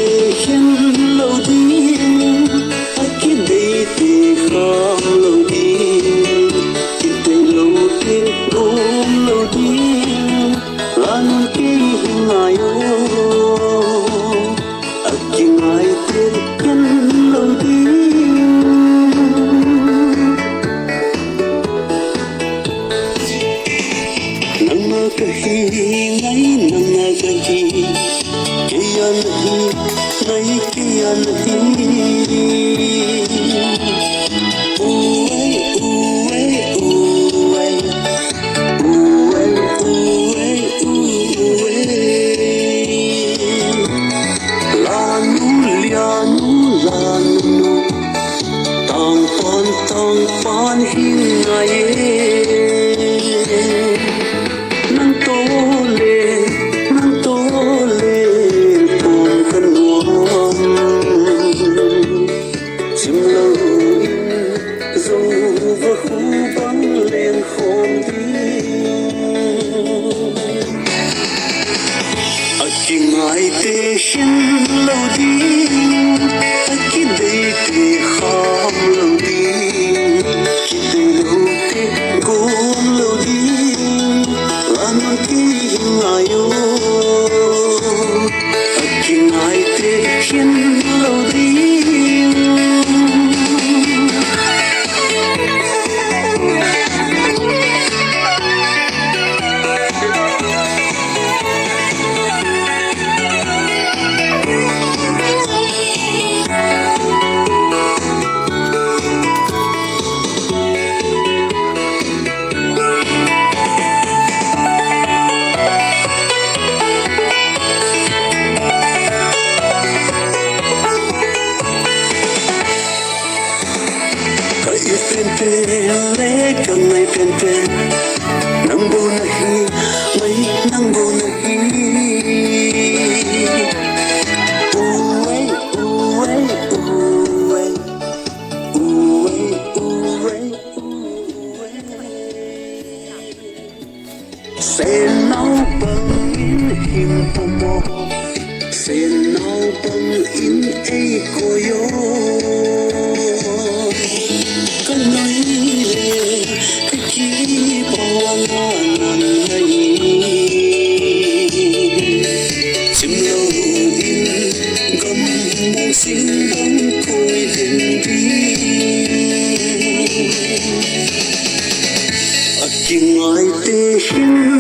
tê hiên lâu đi aki đây tê kham lâu đi ki tê lâu tê ôm lâu đi lan ki ngayo aki ngai tê hiên lâu đi nang kahi ngai nang kahi kia nahi nai kia nahi uai uai uai uai uai uai lanu lanu tang pan hingaye nang tole pom kan nuam chim lo zo va khu bang len khom đi aki ngai te shin lo đi aki dei te kham lo đi ki te lo te gom lo đi lan ki ngayo aki ngai te shin lo đi le kan mai pen nang bu nahi mai nang bu nahi uai uai uai uai uai uai se nau bang in him pomo se nau bang in ei koyo kan nói về cái chỉ bỏ ngàn ngày chim lâu in gầm mong xin bóng côi lên đi aki ngai te hin